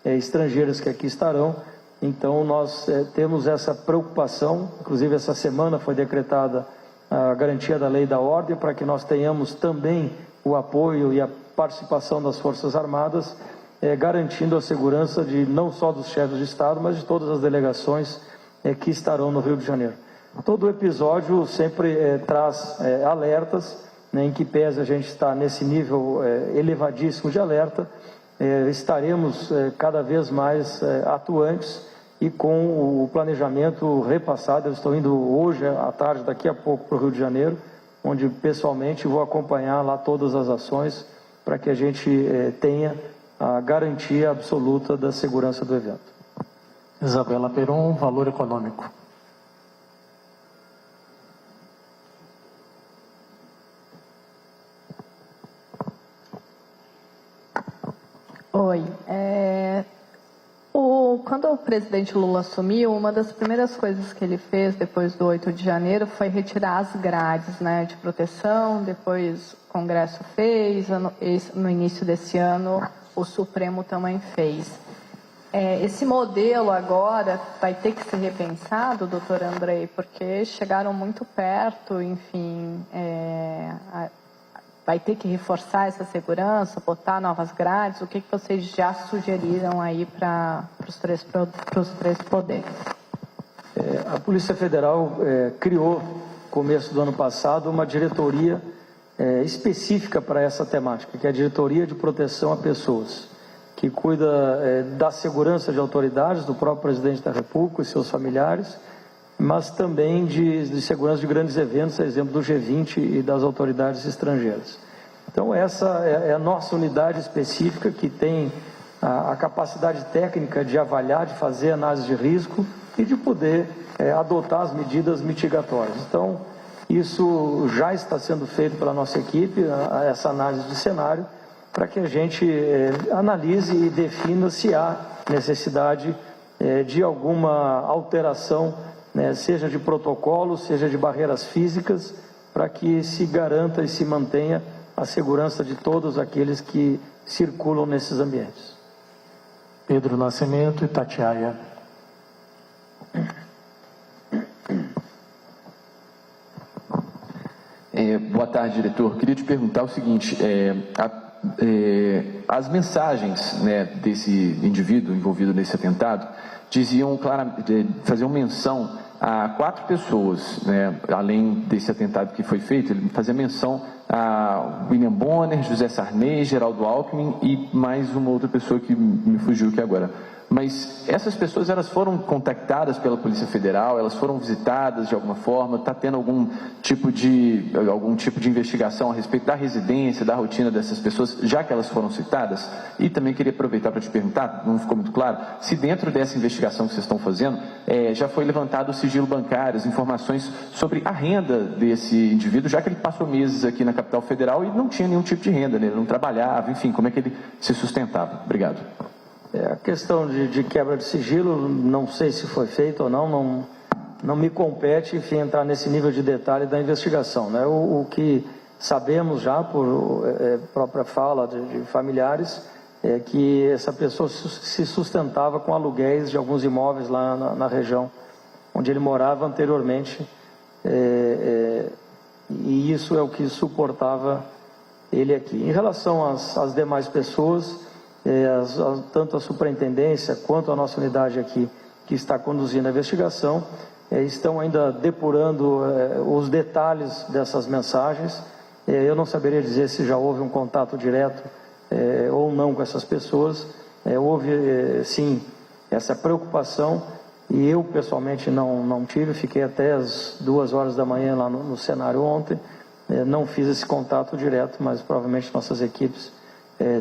estrangeiras que aqui estarão. Então nós temos essa preocupação, inclusive essa semana foi decretada a garantia da lei e da ordem, para que nós tenhamos também o apoio e a participação das Forças Armadas, garantindo a segurança de não só dos chefes de Estado, mas de todas as delegações que estarão no Rio de Janeiro. Todo episódio sempre traz alertas, em que pese a gente está nesse nível elevadíssimo de alerta, estaremos cada vez mais atuantes e com o planejamento repassado. Eu estou indo hoje à tarde, daqui a pouco, para o Rio de Janeiro, onde pessoalmente vou acompanhar lá todas as ações para que a gente tenha a garantia absoluta da segurança do evento. Isabela Peron, Valor Econômico. Oi. O quando o presidente Lula assumiu, uma das primeiras coisas que ele fez depois do 8 de janeiro foi retirar as grades, né, de proteção. Depois o Congresso fez, no início desse ano o Supremo também fez. Esse modelo agora vai ter que ser repensado, doutor Andrei, porque chegaram muito perto, enfim, vai ter que reforçar essa segurança, botar novas grades. O que vocês já sugeriram aí para os três poderes? A Polícia Federal criou, no começo do ano passado, uma diretoria específica para essa temática, que é a Diretoria de Proteção a Pessoas, que cuida da segurança de autoridades, do próprio presidente da República e seus familiares, mas também de segurança de grandes eventos, a exemplo do G20 e das autoridades estrangeiras. Então essa é a nossa unidade específica, que tem a capacidade técnica de avaliar, de fazer análise de risco e de poder adotar as medidas mitigatórias. Então isso já está sendo feito pela nossa equipe, essa análise de cenário, para que a gente analise e defina se há necessidade de alguma alteração, seja de protocolo, seja de barreiras físicas, para que se garanta e se mantenha a segurança de todos aqueles que circulam nesses ambientes. Pedro Nascimento, Itatiaia. Boa tarde, diretor. Queria te perguntar o seguinte, as mensagens, né, desse indivíduo envolvido nesse atentado diziam claramente, faziam menção a 4 pessoas, né, além desse atentado que foi feito. Ele fazia menção a William Bonner, José Sarney, Geraldo Alckmin e mais uma outra pessoa que me fugiu aqui agora. Mas essas pessoas, elas foram contactadas pela Polícia Federal, elas foram visitadas de alguma forma? Está tendo algum tipo de investigação a respeito da residência, da rotina dessas pessoas, já que elas foram citadas? E também queria aproveitar para te perguntar, não ficou muito claro, se dentro dessa investigação que vocês estão fazendo, já foi levantado o sigilo bancário, as informações sobre a renda desse indivíduo, já que ele passou meses aqui na capital federal e não tinha nenhum tipo de renda, né? Ele não trabalhava, enfim, como é que ele se sustentava? Obrigado. A questão de quebra de sigilo, não sei se foi feito ou não me compete, enfim, entrar nesse nível de detalhe da investigação, né? O que sabemos já por própria fala de familiares é que essa pessoa se sustentava com aluguéis de alguns imóveis lá na região onde ele morava anteriormente, e isso é o que suportava ele aqui. Em relação às demais pessoas, tanto a superintendência quanto a nossa unidade aqui, que está conduzindo a investigação, estão ainda depurando os detalhes dessas mensagens. Eu não saberia dizer se já houve um contato direto ou não com essas pessoas. Houve, sim, essa preocupação, e eu pessoalmente não tive, fiquei até as 2 horas da manhã lá no cenário ontem, não fiz esse contato direto, mas provavelmente nossas equipes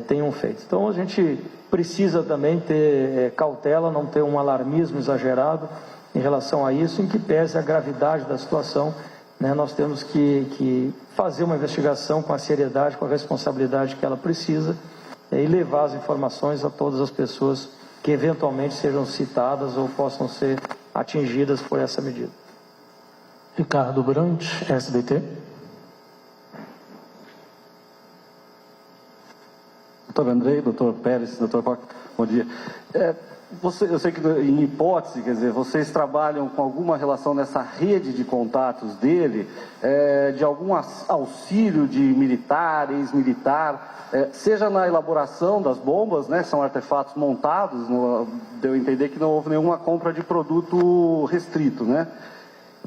tenham feito. Então a gente precisa também ter cautela, não ter um alarmismo exagerado em relação a isso, em que pese a gravidade da situação, né? Nós temos que fazer uma investigação com a seriedade, com a responsabilidade que ela precisa, e levar as informações a todas as pessoas que eventualmente sejam citadas ou possam ser atingidas por essa medida. Ricardo Brant, SBT. Doutor Andrei, doutor Pérez, doutor Coca, bom dia. Eu sei que em hipótese, quer dizer, vocês trabalham com alguma relação nessa rede de contatos dele, de algum auxílio de militar, ex-militar, seja na elaboração das bombas, né, são artefatos montados, deu a entender que não houve nenhuma compra de produto restrito, né?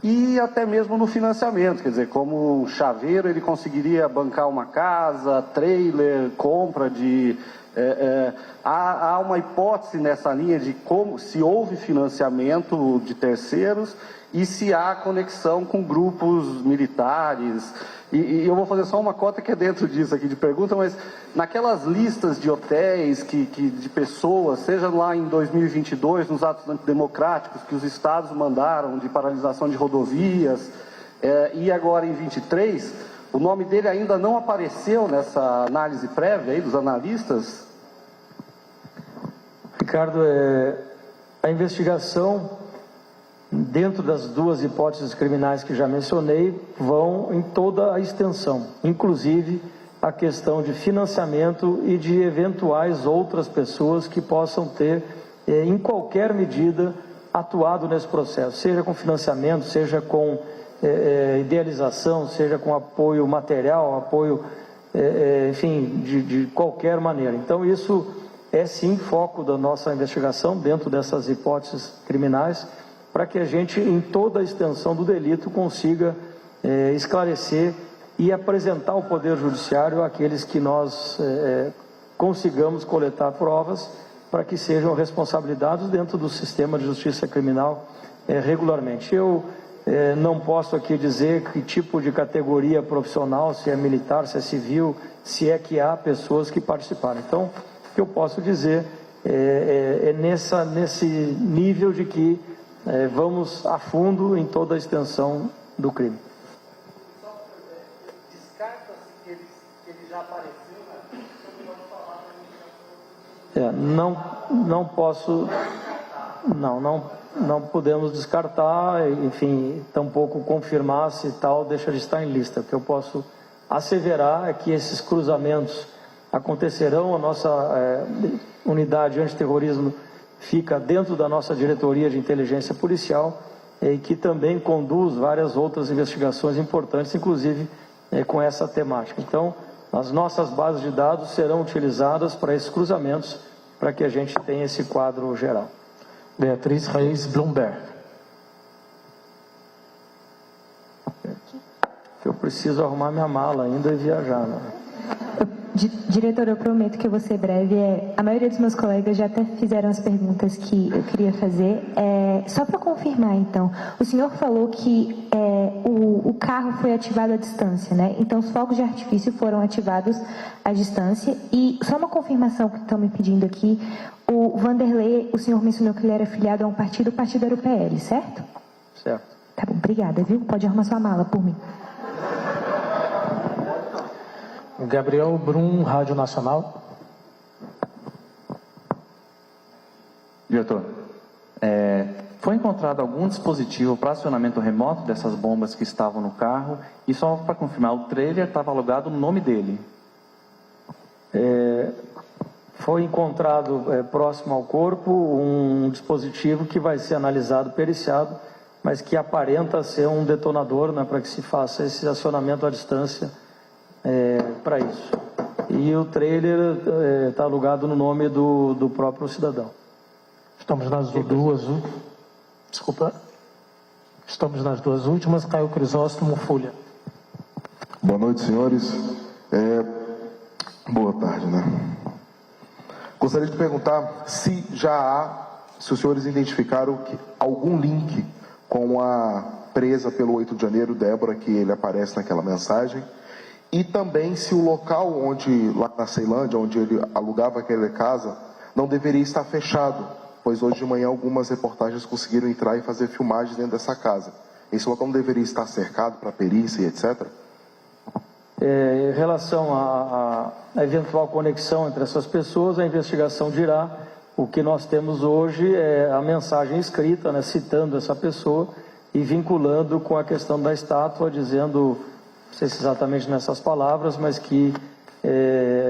E até mesmo no financiamento, quer dizer, como um chaveiro ele conseguiria bancar uma casa, trailer, compra de... há uma hipótese nessa linha de como, se houve financiamento de terceiros e se há conexão com grupos militares. E eu vou fazer só uma cota que é dentro disso aqui de pergunta, mas naquelas listas de hotéis, de pessoas, seja lá em 2022, nos atos antidemocráticos que os estados mandaram de paralisação de rodovias, e agora em 23, o nome dele ainda não apareceu nessa análise prévia aí dos analistas? Ricardo, A investigação, dentro das duas hipóteses criminais que já mencionei, vão em toda a extensão, inclusive a questão de financiamento e de eventuais outras pessoas que possam ter, em qualquer medida, atuado nesse processo, seja com financiamento, seja com idealização, seja com apoio material, apoio, enfim, de qualquer maneira. Então, isso é sim foco da nossa investigação dentro dessas hipóteses criminais, para que a gente, em toda a extensão do delito, consiga esclarecer e apresentar ao Poder Judiciário aqueles que nós consigamos coletar provas para que sejam responsabilizados dentro do sistema de justiça criminal regularmente. Eu não posso aqui dizer que tipo de categoria profissional, se é militar, se é civil, se é que há pessoas que participaram. Então, o que eu posso dizer nesse nível de que vamos a fundo em toda a extensão do crime. Não posso, não podemos descartar, enfim, tampouco confirmar se tal deixa de estar em lista. O que eu posso asseverar é que esses cruzamentos acontecerão, a nossa unidade antiterrorismo fica dentro da nossa diretoria de inteligência policial e que também conduz várias outras investigações importantes, inclusive com essa temática. Então, as nossas bases de dados serão utilizadas para esses cruzamentos, para que a gente tenha esse quadro geral. Beatriz Reis Bloomberg. Eu preciso arrumar minha mala ainda e viajar, né? Diretor, eu prometo que eu vou ser breve. A maioria dos meus colegas já até fizeram as perguntas que eu queria fazer. Só para confirmar, então, o senhor falou que o carro foi ativado à distância, né? Então, os fogos de artifício foram ativados à distância. E só uma confirmação que estão me pedindo aqui, o Vanderlei, o senhor mencionou que ele era filiado a um partido, o partido era o PL, certo? Certo. Tá bom, obrigada, viu? Pode arrumar sua mala por mim. Gabriel Brum, Rádio Nacional. Diretor, foi encontrado algum dispositivo para acionamento remoto dessas bombas que estavam no carro? E só para confirmar, o trailer estava alugado no nome dele? Foi encontrado próximo ao corpo um dispositivo que vai ser analisado, periciado, mas que aparenta ser um detonador, né, para que se faça esse acionamento à distância para isso. E o trailer está alugado no nome do próprio cidadão. Estamos nas duas últimas. Caio Crisóstomo, Folha. Boa noite, senhores. Boa tarde, né? Gostaria de perguntar se os senhores identificaram algum link com a presa pelo 8 de janeiro, Débora, que ele aparece naquela mensagem, e também se o local lá na Ceilândia, onde ele alugava aquela casa, não deveria estar fechado, pois hoje de manhã algumas reportagens conseguiram entrar e fazer filmagens dentro dessa casa. Esse local não deveria estar cercado para perícia e etc.? Em relação à eventual conexão entre essas pessoas, a investigação dirá. O que nós temos hoje é a mensagem escrita, né, citando essa pessoa e vinculando com a questão da estátua, dizendo, não sei se exatamente nessas palavras, mas que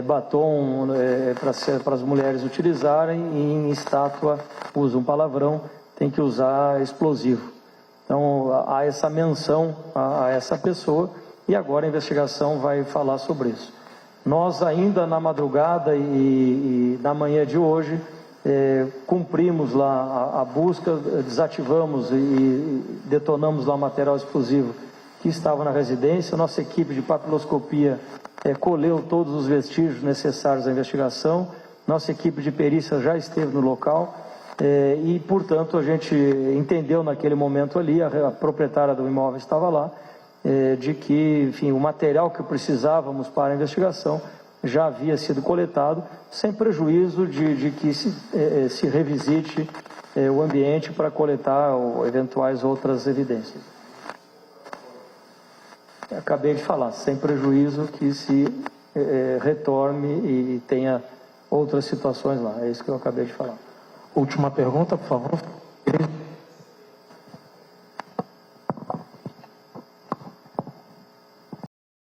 batom para as mulheres utilizarem, e em estátua usa um palavrão, tem que usar explosivo. Então há essa menção a essa pessoa e agora a investigação vai falar sobre isso. Nós ainda na madrugada e na manhã de hoje cumprimos lá a busca, desativamos e detonamos lá o material explosivo que estava na residência. Nossa equipe de papiloscopia colheu todos os vestígios necessários à investigação. Nossa equipe de perícia já esteve no local e, portanto, a gente entendeu naquele momento ali, a proprietária do imóvel estava lá, de que, enfim, o material que precisávamos para a investigação já havia sido coletado, sem prejuízo de que se revisite o ambiente para coletar eventuais outras evidências. Acabei de falar, sem prejuízo que se retorne e tenha outras situações lá. É isso que eu acabei de falar. Última pergunta, por favor.